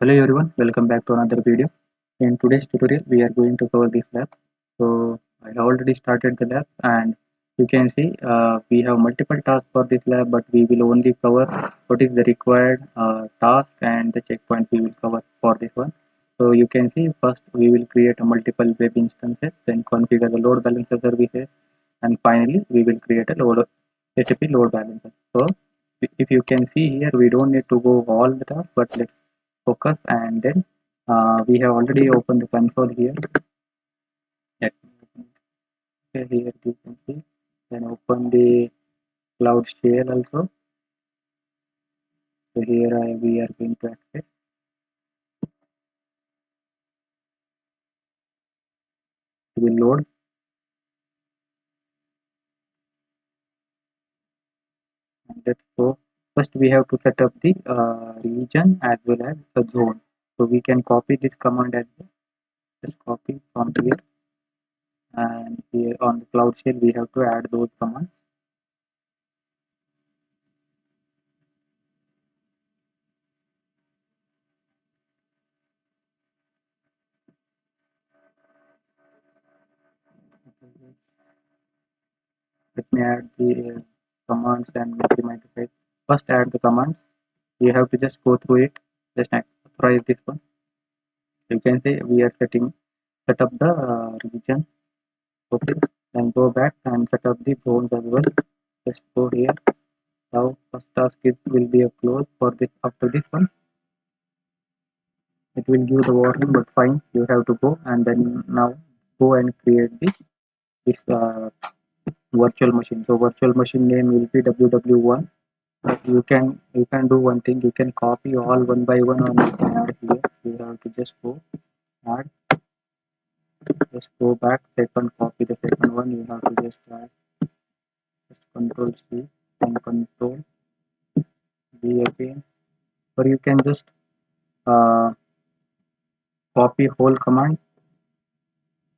Hello everyone, welcome back to another video. In today's tutorial, we are going to cover this lab. So I have already started the lab, and you can see we have multiple tasks for this lab, but we will only cover what is the required task and the checkpoint we will cover for this one. So you can see first we will create a multiple web instances, then configure the load balancer services, and finally we will create a HTTP load balancer. So if you can see here, we don't need to go all the tasks, but let's focus. And then we have already opened the console here. Let me open it. Here you can see, then open the cloud shell also. So here we are going to access. It will load, and let's go. First we have to set up the region as well as the zone. So we can copy this command as well. Just copy from here, and here on the cloud shell we have to add those commands. Let me add the commands and increment the file. First add the commands. You have to just go through it. Just authorize this one. You can say we are set up the region. Okay, then go back and set up the zones as well. Just go here. Now first task is will be a close for this. After this one, it will give the warning, but fine, you have to go. And then now go and create this virtual machine. So virtual machine name will be ww1. You can do one thing. You can copy all one by one, or you can add here. You have to just go add. Just go back. Second, copy the second one. You have to just add. Just Control C and Control V again. Or you can just uh, copy whole command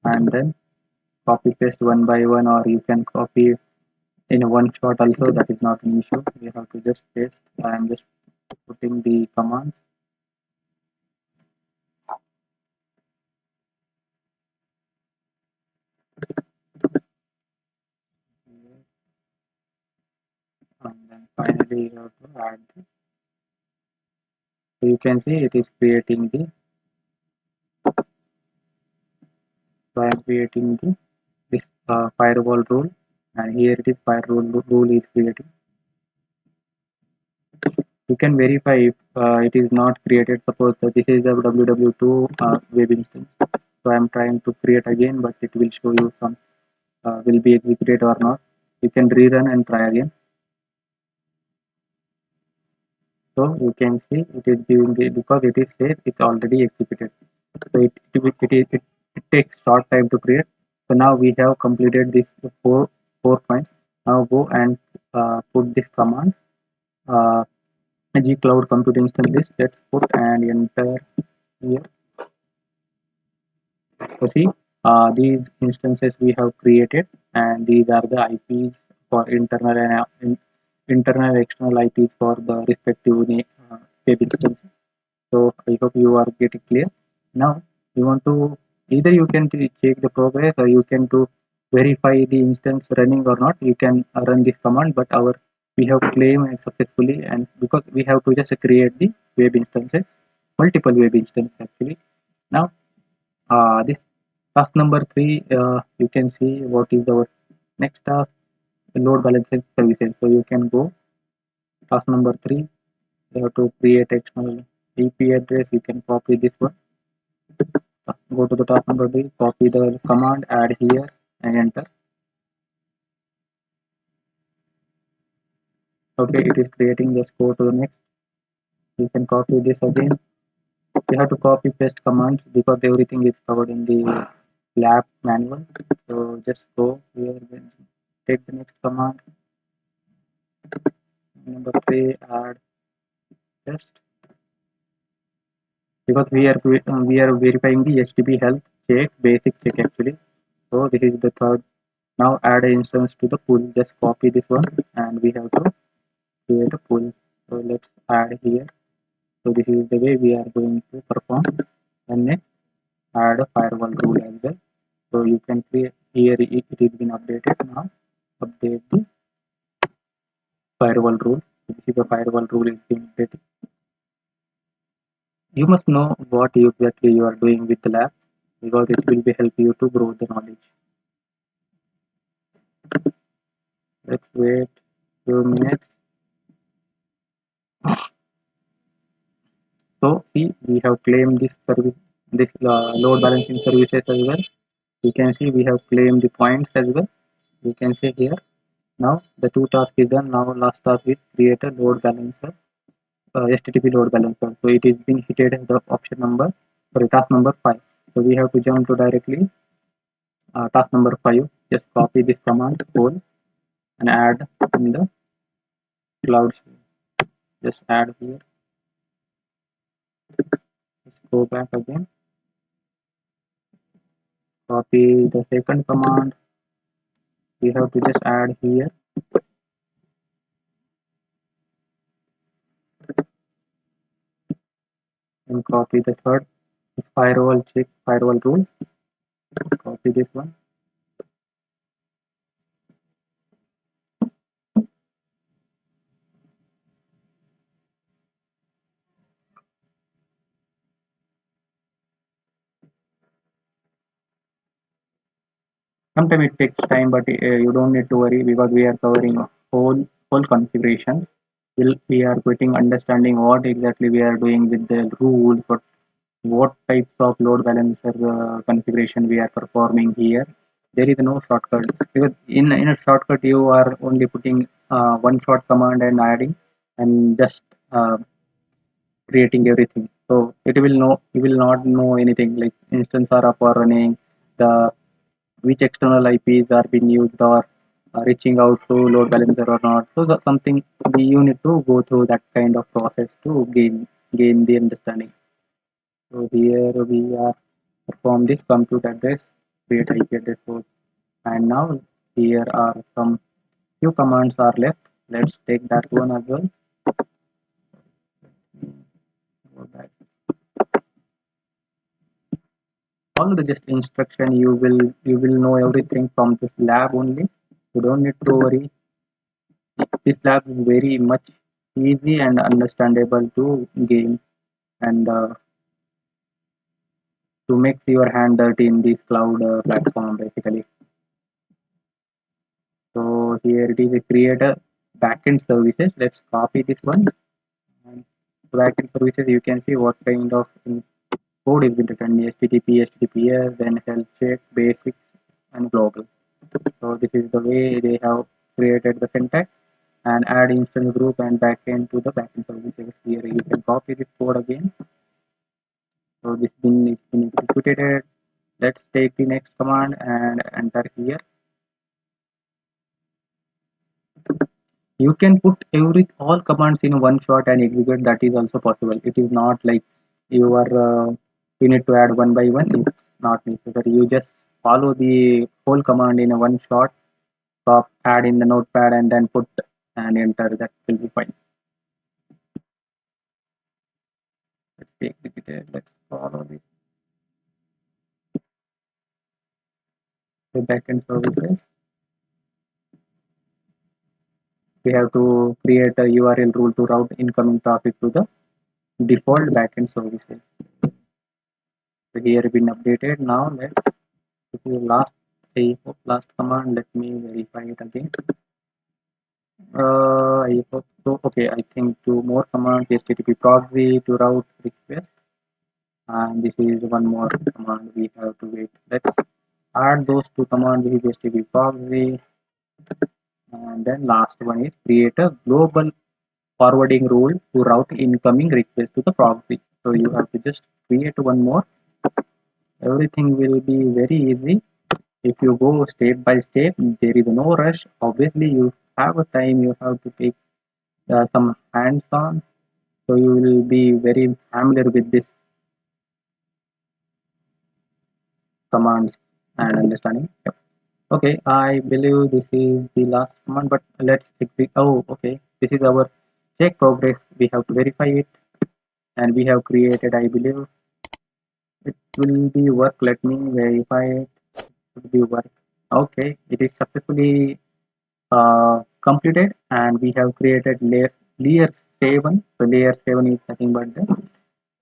and then copy paste one by one, or you can copy in one shot also. That is not an issue. You have to just paste. I am just putting the commands. And then finally you have to add this. So you can see it is creating the. So I am creating this firewall rule, and here it is firewall rule is creating. You can verify if it is not created. Suppose that this is a www2 web instance. So I am trying to create again, but it will show you some will be executed or not. You can rerun and try again. So you can see it is giving the, because it is safe, it's already executed. So it takes short time to create. So now we have completed this four points. Now go and put this command uh, G cloud compute instance list. Let's put and enter here. So see, these instances we have created, and these are the IPs for internal and internal and external IPs for the respective web instances. So I hope you are getting clear. Now you want to, either you can check the progress, or you can to verify the instance running or not. You can run this command, but our we have claimed successfully, and because we have to just create the web instances, multiple web instances actually. Now this task number 3, you can see what is our next task, the load balancing services. So you can go task number 3. You have to create external IP address. You can copy this one. Go to the task number 3, copy the command, add here and enter. Okay, it is creating. Just go to the next. You can copy this again. You have to copy paste commands because everything is covered in the lab manual. So just go here, then take the next command. Number 3, add test, because we are verifying the HTTP health check, basic check actually. So this is the third. Now add an instance to the pool. Just copy this one, and we have to create a pool. So let's add here. So this is the way we are going to perform. And next, add a firewall rule as well. So you can create here it is been updated now. Update the firewall rule. This is the firewall rule is being updated. You must know what exactly you are doing with the lab because it will be help you to grow the knowledge. Let's wait few minutes. So see, we have claimed this service, this load balancing services as well. You can see we have claimed the points as well. You can see here. Now the two tasks is done. Now last task is create a load balancer, HTTP load balancer. So it is being hitted the option number, sorry, task number 5. So we have to jump to directly task number 5. Just copy this command whole and add in the cloud. Just add here. Let's go back again. Copy the second command. We have to just add here and copy the third. This firewall check firewall rule. Copy this one. Sometimes it takes time, but you don't need to worry because we are covering whole configurations. We are getting understanding what exactly we are doing with the rules, what types of load balancer configuration we are performing here. There is no shortcut because in a shortcut you are only putting one short command and adding and just creating everything. So it will know you will not know anything like instance are up or running, the which external IPs are being used or reaching out to load balancer or not. So that's something you need to go through that kind of process to gain the understanding. So here we are perform this compute address, create IP address source, and now here are some few commands are left. Let's take that one as well. Go back. Follow the just instruction. You will know everything from this lab only. You don't need to worry. This lab is very much easy and understandable to gain and to make your hand dirty in this cloud platform basically. So here it is a create a backend services. Let's copy this one. And backend services, you can see what kind of code is been written: HTTP, HTTPS, then health check, basics, and global. So this is the way they have created the syntax and add instance group and backend to the backend services. Here you can copy this code again. So this been executed. Let's take the next command and enter here. You can put all commands in one shot and execute. That is also possible. It is not like you need to add one by one. It's not necessary. You just follow the whole command in a one shot, add in the notepad and then put and enter. That will be fine. Let's take the detail. Let's follow this. The backend services. We have to create a URL rule to route incoming traffic to the default backend services. So here been updated. Now let's this is the last last command. Let me verify it again. I hope so. Okay, I think two more commands: HTTP proxy to route request, and this is one more command we have to wait. Let's add those two commands. This is HTTP proxy, and then last one is create a global forwarding rule to route incoming request to the proxy. So you have to just create one more. Everything will be very easy if you go step by step. There is no rush. Obviously you have a time, you have to take some hands on, so you will be very familiar with this commands and understanding. Yep. Okay, I believe this is the last command, but let's exit. Oh, okay, this is our check progress. We have to verify it. and we have created, I believe it will be work. Let me verify it. It will be work. Okay, it is successfully completed, and we have created layer 7. So layer 7 is nothing but the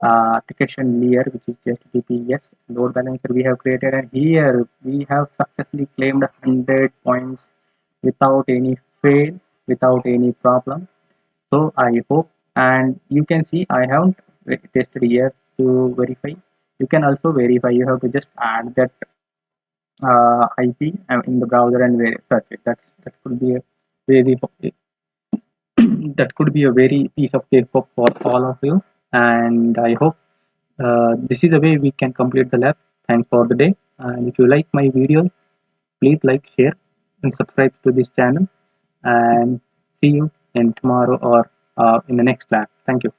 application layer, which is just DPS load balancer we have created, and here we have successfully claimed 100 points without any fail, without any problem. So I hope, and you can see I haven't tested here to verify. You can also verify. You have to just add that IP in the browser and search it. That could be a very that could be a very piece of cake for all of you. And I hope this is the way we can complete the lab. Thanks for the day. And if you like my video, please like, share, and subscribe to this channel. And see you in tomorrow or in the next lab. Thank you.